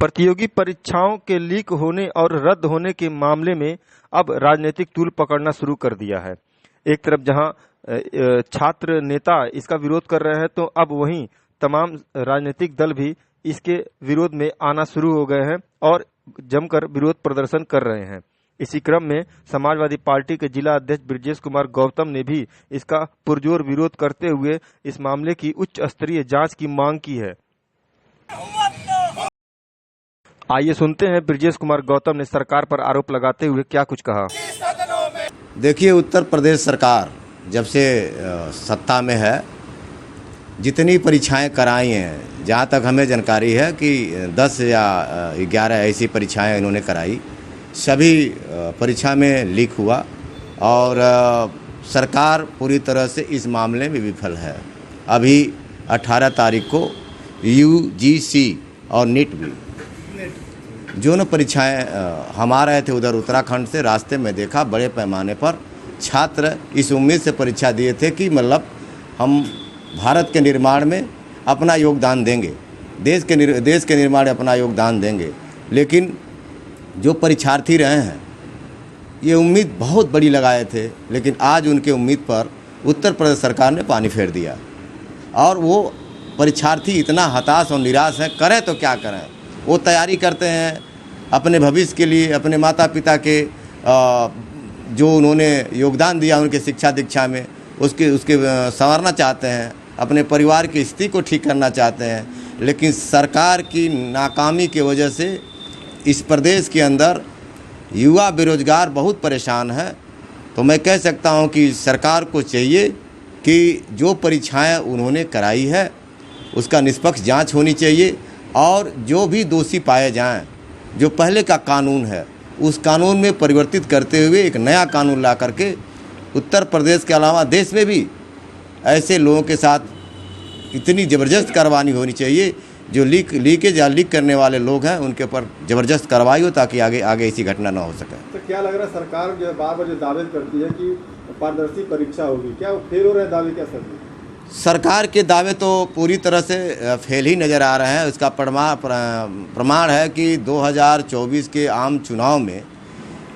प्रतियोगी परीक्षाओं के लीक होने और रद्द होने के मामले में अब राजनीतिक तूल पकड़ना शुरू कर दिया है। एक तरफ जहां छात्र नेता इसका विरोध कर रहे हैं, तो अब वहीं तमाम राजनीतिक दल भी इसके विरोध में आना शुरू हो गए हैं और जमकर विरोध प्रदर्शन कर रहे हैं। इसी क्रम में समाजवादी पार्टी के जिला अध्यक्ष ब्रजेश कुमार गौतम ने भी इसका पुरजोर विरोध करते हुए इस मामले की उच्च स्तरीय जांच की मांग की है। आइए सुनते हैं ब्रजेश कुमार गौतम ने सरकार पर आरोप लगाते हुए क्या कुछ कहा। देखिए, उत्तर प्रदेश सरकार जब से सत्ता में है, जितनी परीक्षाएं कराई हैं, जहां तक हमें जानकारी है कि 10 या 11 ऐसी परीक्षाएं इन्होंने कराई, सभी परीक्षा में लीक हुआ और सरकार पूरी तरह से इस मामले में विफल है। अभी 18 तारीख को UGC और नीट भी जो न परीक्षाएं हम आ रहे थे उधर उत्तराखंड से, रास्ते में देखा बड़े पैमाने पर छात्र इस उम्मीद से परीक्षा दिए थे कि मतलब हम भारत के निर्माण में अपना योगदान देंगे, देश के निर्माण में अपना योगदान देंगे। लेकिन जो परीक्षार्थी रहे हैं ये उम्मीद बहुत बड़ी लगाए थे, लेकिन आज उनके उम्मीद पर उत्तर प्रदेश सरकार ने पानी फेर दिया और वो परीक्षार्थी इतना हताश और निराश हैं। करें तो क्या करें, वो तैयारी करते हैं अपने भविष्य के लिए, अपने माता पिता के जो उन्होंने योगदान दिया उनके शिक्षा दीक्षा में, उसके संवारना चाहते हैं, अपने परिवार की स्थिति को ठीक करना चाहते हैं। लेकिन सरकार की नाकामी की वजह से इस प्रदेश के अंदर युवा बेरोजगार बहुत परेशान है। तो मैं कह सकता हूं कि सरकार को चाहिए कि जो परीक्षाएं उन्होंने कराई है उसका निष्पक्ष जांच होनी चाहिए और जो भी दोषी पाए जाएं, जो पहले का कानून है उस कानून में परिवर्तित करते हुए एक नया कानून ला करके उत्तर प्रदेश के अलावा देश में भी ऐसे लोगों के साथ इतनी ज़बरदस्त कार्रवाई होनी चाहिए। जो लीकेज या लीक करने वाले लोग हैं उनके ऊपर ज़बरदस्त कार्रवाई हो ताकि आगे ऐसी घटना ना हो सके। तो क्या लग रहा है, सरकार जो बार बार जो दावे करती है कि पारदर्शी परीक्षा होगी, क्या वो फेल हो रहे दावे? क्या सरकार के दावे तो पूरी तरह से फेल ही नज़र आ रहे हैं। उसका प्रमाण है कि 2024 के आम चुनाव में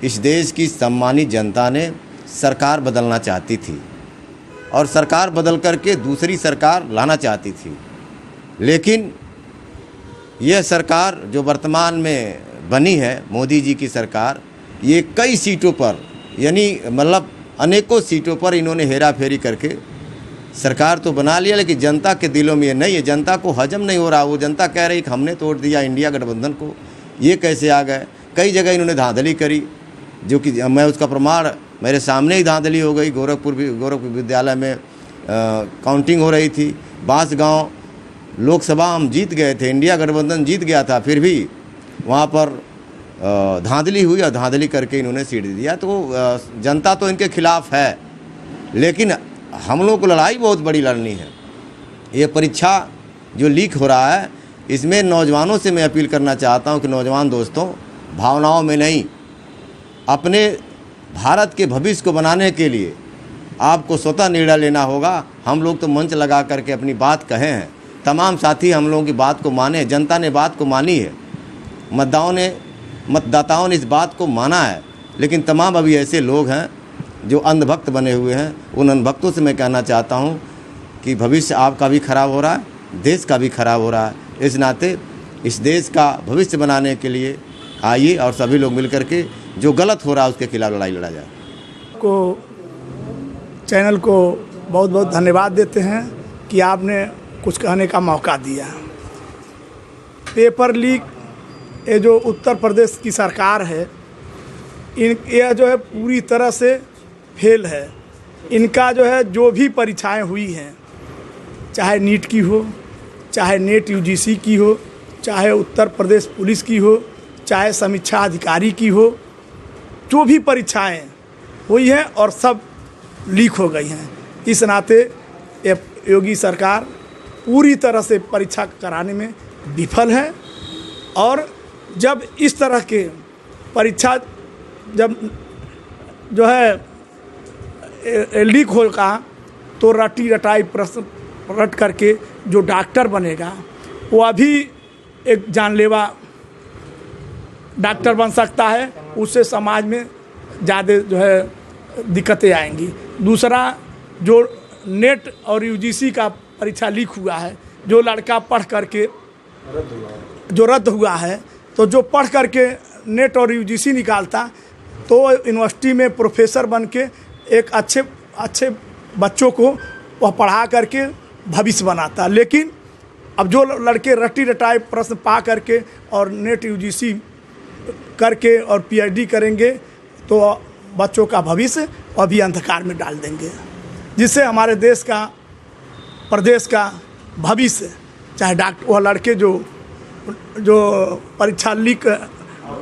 इस देश की सम्मानित जनता ने सरकार बदलना चाहती थी और सरकार बदल करके दूसरी सरकार लाना चाहती थी। लेकिन यह सरकार जो वर्तमान में बनी है, मोदी जी की सरकार, ये कई सीटों पर यानी मतलब अनेकों सीटों पर इन्होंने हेरा फेरी करके सरकार तो बना लिया, लेकिन जनता के दिलों में ये नहीं है। जनता को हजम नहीं हो रहा। वो जनता कह रही कि हमने तोड़ दिया इंडिया गठबंधन को, ये कैसे आ गए। कई जगह इन्होंने धांधली करी, जो कि मैं उसका प्रमाण, मेरे सामने ही धांधली हो गई। गोरखपुर विद्यालय में काउंटिंग हो रही थी। बांसगांव लोकसभा हम जीत गए थे, इंडिया गठबंधन जीत गया था, फिर भी वहाँ पर धांधली हुई और धांधली करके इन्होंने सीट दे दिया। तो जनता तो इनके खिलाफ है, लेकिन हम लोगों को लड़ाई बहुत बड़ी लड़नी है। ये परीक्षा जो लीक हो रहा है, इसमें नौजवानों से मैं अपील करना चाहता हूँ कि नौजवान दोस्तों, भावनाओं में नहीं, अपने भारत के भविष्य को बनाने के लिए आपको स्वतः निर्णय लेना होगा। हम लोग तो मंच लगा करके अपनी बात कहे हैं, तमाम साथी हम लोगों की बात को माने, जनता ने बात को मानी है, मतदाताओं ने इस बात को माना है। लेकिन तमाम अभी ऐसे लोग हैं जो अंधभक्त बने हुए हैं। उन अंधभक्तों से मैं कहना चाहता हूं कि भविष्य आपका भी खराब हो रहा है, देश का भी खराब हो रहा है। इस नाते इस देश का भविष्य बनाने के लिए आइए और सभी लोग मिलकर के जो गलत हो रहा है उसके खिलाफ लड़ाई लड़ा जाए। चैनल को बहुत बहुत धन्यवाद देते हैं कि आपने कुछ कहने का मौका दिया। पेपर लीक, ये जो उत्तर प्रदेश की सरकार है, यह जो है पूरी तरह से फेल है। इनका जो है जो भी परीक्षाएं हुई हैं, चाहे नीट की हो, चाहे नेट UGC की हो, चाहे उत्तर प्रदेश पुलिस की हो, चाहे समीक्षा अधिकारी की हो, जो भी परीक्षाएं हुई हैं और सब लीक हो गई हैं। इस नाते ये योगी सरकार पूरी तरह से परीक्षा कराने में विफल है और जब इस तरह के परीक्षा जब जो है लीक होगा तो रटी रटाई प्रश्न रट करके जो डॉक्टर बनेगा वो अभी एक जानलेवा डॉक्टर बन सकता है, उससे समाज में ज़्यादा जो है दिक्कतें आएंगी। दूसरा, जो नेट और यूजीसी का परीक्षा लीक हुआ है, जो लड़का पढ़ करके जो रद्द हुआ है, तो जो पढ़ करके नेट और यूजीसी निकालता तो यूनिवर्सिटी में प्रोफेसर बन के एक अच्छे बच्चों को वह पढ़ा करके भविष्य बनाता। लेकिन अब जो लड़के रट्टी रटाए प्रश्न पा करके और नेट यूजीसी करके और पीएचडी करेंगे तो बच्चों का भविष्य अभी अंधकार में डाल देंगे, जिससे हमारे देश का, प्रदेश का भविष्य, चाहे डॉक्टर, वह लड़के जो परीक्षा लीक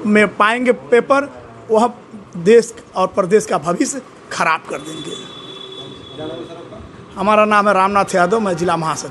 में पाएंगे पेपर, वह देश और प्रदेश का भविष्य खराब कर देंगे। हमारा नाम है रामनाथ यादव, मैं जिला महासचिव।